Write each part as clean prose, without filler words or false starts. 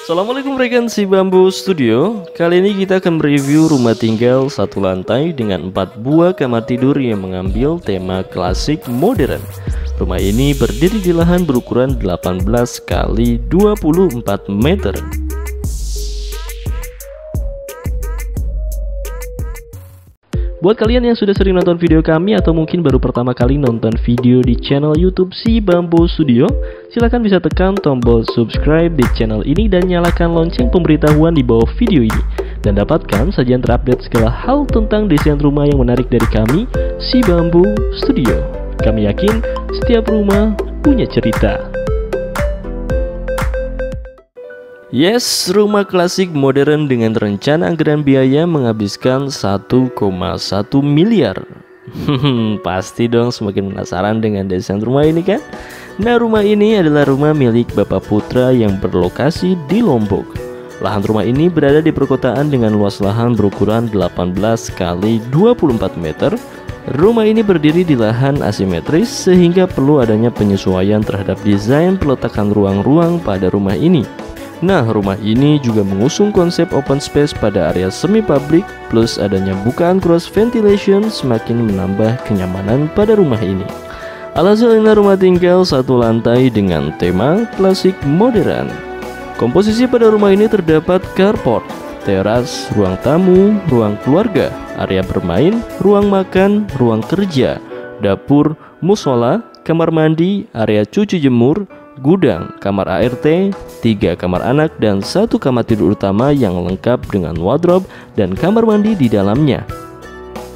Assalamualaikum rekan si Bambu Studio. Kali ini kita akan mereview rumah tinggal satu lantai dengan 4 buah kamar tidur yang mengambil tema klasik modern. Rumah ini berdiri di lahan berukuran 18 kali 24 meter. Buat kalian yang sudah sering nonton video kami atau mungkin baru pertama kali nonton video di channel YouTube si Bambu Studio, silahkan bisa tekan tombol subscribe di channel ini dan nyalakan lonceng pemberitahuan di bawah video ini, dan dapatkan sajian terupdate segala hal tentang desain rumah yang menarik dari kami, si Bambu Studio. Kami yakin setiap rumah punya cerita. Yes, rumah klasik modern dengan rencana anggaran biaya menghabiskan 1,1 miliar. Pasti dong semakin penasaran dengan desain rumah ini kan? Nah, rumah ini adalah rumah milik Bapak Putra yang berlokasi di Lombok. Lahan rumah ini berada di perkotaan dengan luas lahan berukuran 18 kali 24 meter. Rumah ini berdiri di lahan asimetris sehingga perlu adanya penyesuaian terhadap desain peletakan ruang-ruang pada rumah ini. Nah, rumah ini juga mengusung konsep open space pada area semi publik, plus adanya bukaan cross ventilation semakin menambah kenyamanan pada rumah ini. Alhasil ini rumah tinggal satu lantai dengan tema klasik modern. Komposisi pada rumah ini terdapat carport, teras, ruang tamu, ruang keluarga, area bermain, ruang makan, ruang kerja, dapur, musola, kamar mandi, area cuci jemur, gudang, kamar ART, 3 kamar anak, dan 1 kamar tidur utama yang lengkap dengan wardrobe dan kamar mandi di dalamnya.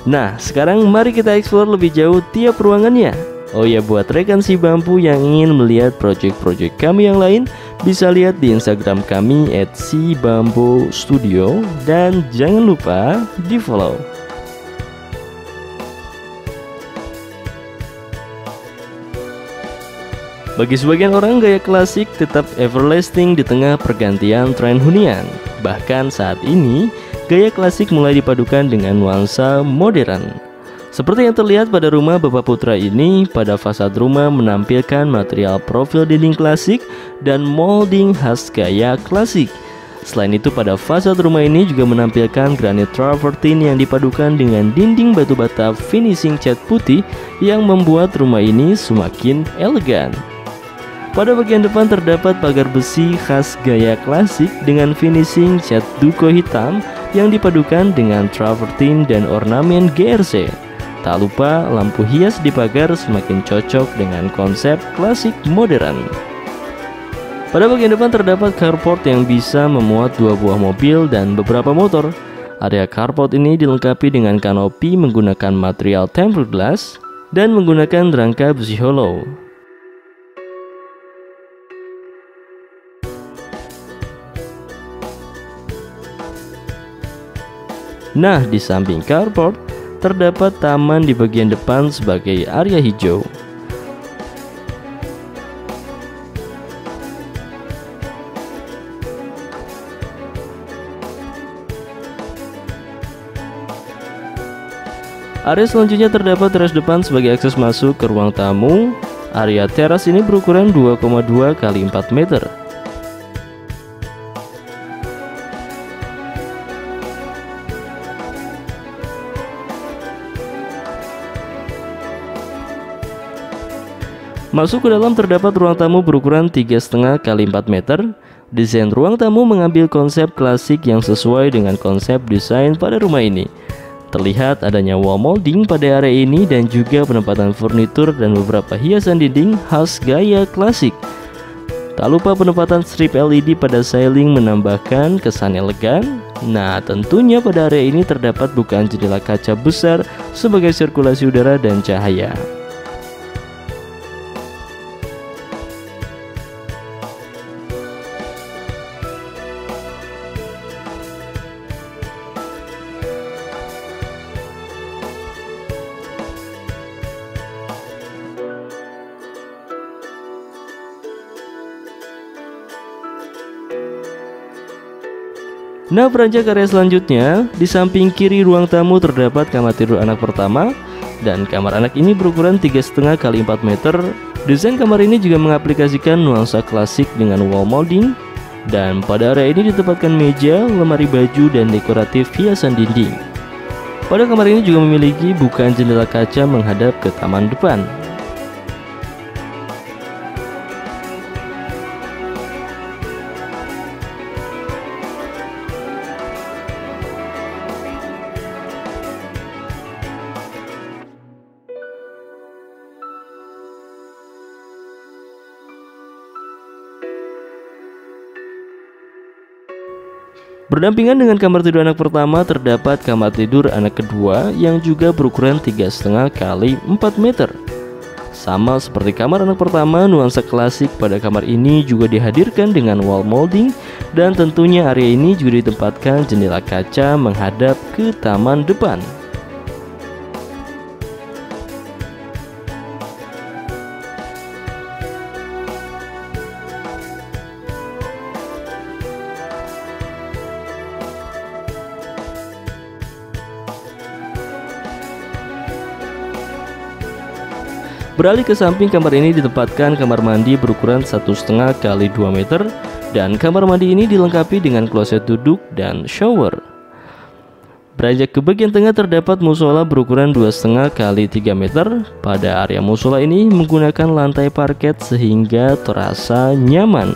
Nah, sekarang mari kita explore lebih jauh tiap ruangannya. Oh ya, buat rekan si Bambu yang ingin melihat project-project kami yang lain, bisa lihat di Instagram kami @sibambustudio, dan jangan lupa di follow. Bagi sebagian orang, gaya klasik tetap everlasting di tengah pergantian tren hunian. Bahkan saat ini, gaya klasik mulai dipadukan dengan nuansa modern. Seperti yang terlihat pada rumah Bapak Putra ini, pada fasad rumah menampilkan material profil dinding klasik dan molding khas gaya klasik. Selain itu, pada fasad rumah ini juga menampilkan granit travertine yang dipadukan dengan dinding batu bata finishing cat putih yang membuat rumah ini semakin elegan. Pada bagian depan terdapat pagar besi khas gaya klasik dengan finishing cat duko hitam yang dipadukan dengan travertine dan ornamen GRC. Tak lupa lampu hias di pagar semakin cocok dengan konsep klasik modern. Pada bagian depan terdapat carport yang bisa memuat 2 buah mobil dan beberapa motor. Area carport ini dilengkapi dengan kanopi menggunakan material tempered glass dan menggunakan rangka besi hollow. Nah, di samping carport terdapat taman di bagian depan sebagai area hijau. Area selanjutnya terdapat teras depan sebagai akses masuk ke ruang tamu. Area teras ini berukuran 2,2 kali 4 meter. Masuk ke dalam terdapat ruang tamu berukuran 3,5 kali 4 meter. Desain ruang tamu mengambil konsep klasik yang sesuai dengan konsep desain pada rumah ini. Terlihat adanya wall molding pada area ini dan juga penempatan furnitur dan beberapa hiasan dinding khas gaya klasik. Tak lupa penempatan strip LED pada ceiling menambahkan kesan elegan. Nah, tentunya pada area ini terdapat bukaan jendela kaca besar sebagai sirkulasi udara dan cahaya. Nah, beranjak ke area selanjutnya, di samping kiri ruang tamu terdapat kamar tidur anak pertama, dan kamar anak ini berukuran 3,5 x 4 meter. Desain kamar ini juga mengaplikasikan nuansa klasik dengan wall molding. Dan pada area ini ditempatkan meja, lemari baju, dan dekoratif hiasan dinding. Pada kamar ini juga memiliki bukaan jendela kaca menghadap ke taman depan. Berdampingan dengan kamar tidur anak pertama terdapat kamar tidur anak kedua yang juga berukuran 3,5 kali 4 meter. Sama seperti kamar anak pertama, nuansa klasik pada kamar ini juga dihadirkan dengan wall molding, dan tentunya area ini juga ditempatkan jendela kaca menghadap ke taman depan. Beralih ke samping kamar ini ditempatkan kamar mandi berukuran 1,5 kali 2 meter, dan kamar mandi ini dilengkapi dengan kloset duduk dan shower. Beranjak ke bagian tengah terdapat musola berukuran 2,5 kali 3 meter. Pada area musola ini menggunakan lantai parket sehingga terasa nyaman.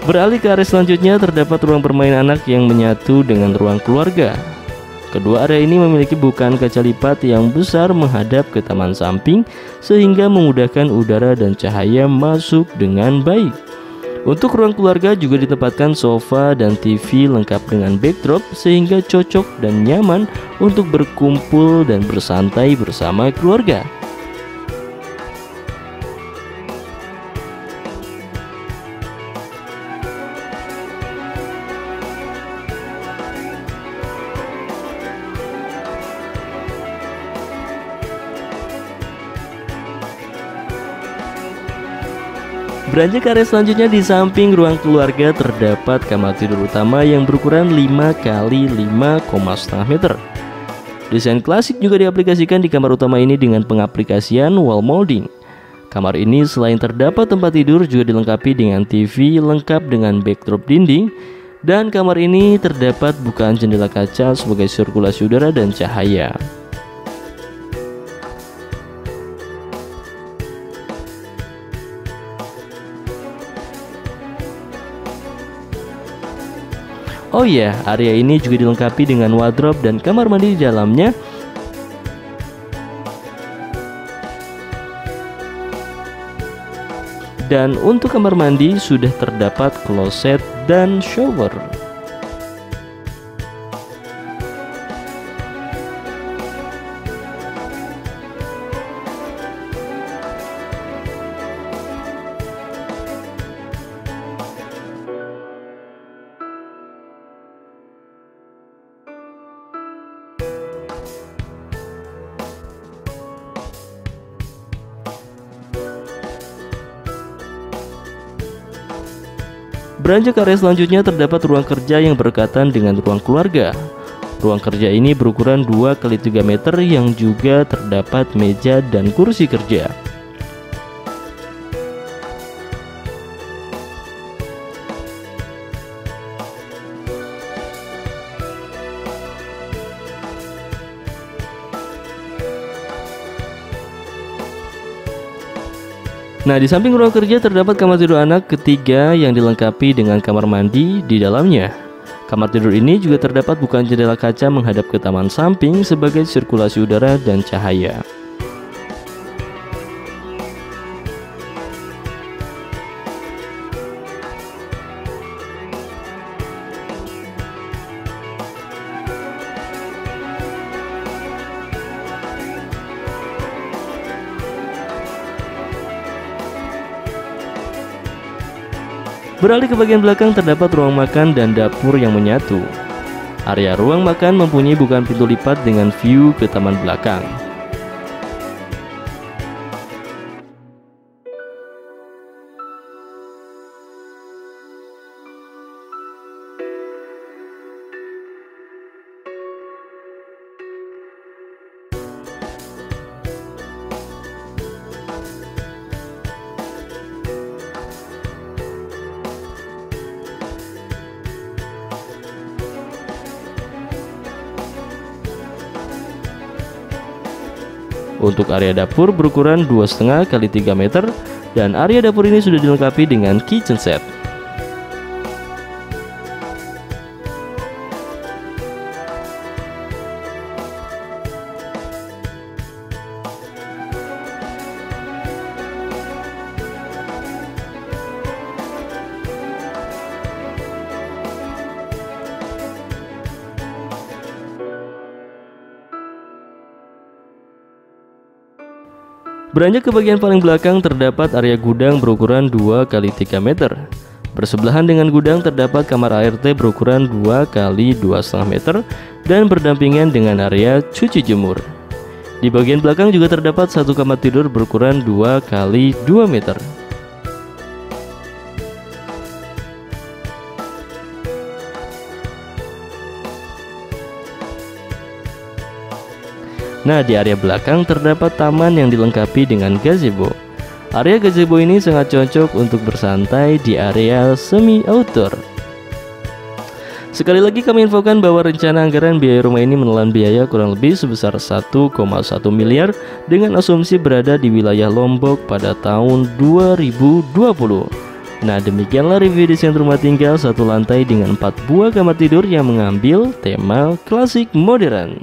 Beralih ke area selanjutnya terdapat ruang bermain anak yang menyatu dengan ruang keluarga. Kedua area ini memiliki bukaan kaca lipat yang besar menghadap ke taman samping sehingga memudahkan udara dan cahaya masuk dengan baik. Untuk ruang keluarga juga ditempatkan sofa dan TV lengkap dengan backdrop sehingga cocok dan nyaman untuk berkumpul dan bersantai bersama keluarga. Beranjak ke area selanjutnya, di samping ruang keluarga terdapat kamar tidur utama yang berukuran 5 kali 5,5 meter. Desain klasik juga diaplikasikan di kamar utama ini dengan pengaplikasian wall molding. Kamar ini selain terdapat tempat tidur juga dilengkapi dengan TV lengkap dengan backdrop dinding, dan kamar ini terdapat bukaan jendela kaca sebagai sirkulasi udara dan cahaya. Oh iya, area ini juga dilengkapi dengan wardrobe dan kamar mandi di dalamnya. Dan untuk kamar mandi sudah terdapat kloset dan shower. Beranjak ke area selanjutnya terdapat ruang kerja yang berdekatan dengan ruang keluarga. Ruang kerja ini berukuran 2 kali 3 meter yang juga terdapat meja dan kursi kerja. Nah, di samping ruang kerja terdapat kamar tidur anak ketiga yang dilengkapi dengan kamar mandi di dalamnya. Kamar tidur ini juga terdapat bukaan jendela kaca menghadap ke taman samping sebagai sirkulasi udara dan cahaya. Beralih ke bagian belakang terdapat ruang makan dan dapur yang menyatu. Area ruang makan mempunyai bukaan pintu lipat dengan view ke taman belakang. Untuk area dapur berukuran 2,5 x 3 meter dan area dapur ini sudah dilengkapi dengan kitchen set. Beranjak ke bagian paling belakang terdapat area gudang berukuran 2 x 3 meter. Bersebelahan dengan gudang terdapat kamar ART berukuran 2 x 2,5 meter dan berdampingan dengan area cuci jemur. Di bagian belakang juga terdapat satu kamar tidur berukuran 2 x 2 meter. Nah, di area belakang terdapat taman yang dilengkapi dengan gazebo. Area gazebo ini sangat cocok untuk bersantai di area semi outdoor. Sekali lagi kami infokan bahwa rencana anggaran biaya rumah ini menelan biaya kurang lebih sebesar 1,1 miliar dengan asumsi berada di wilayah Lombok pada tahun 2020. Nah, demikianlah review desain rumah tinggal satu lantai dengan 4 buah kamar tidur yang mengambil tema klasik modern.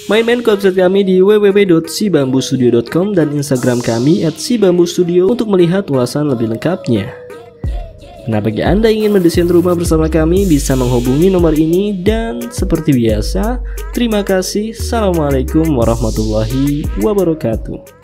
Main-main ke website kami di www.sibambustudio.com dan Instagram kami @sibambustudio untuk melihat ulasan lebih lengkapnya. Nah, bagi Anda yang ingin mendesain rumah bersama kami bisa menghubungi nomor ini dan seperti biasa, terima kasih. Assalamualaikum warahmatullahi wabarakatuh.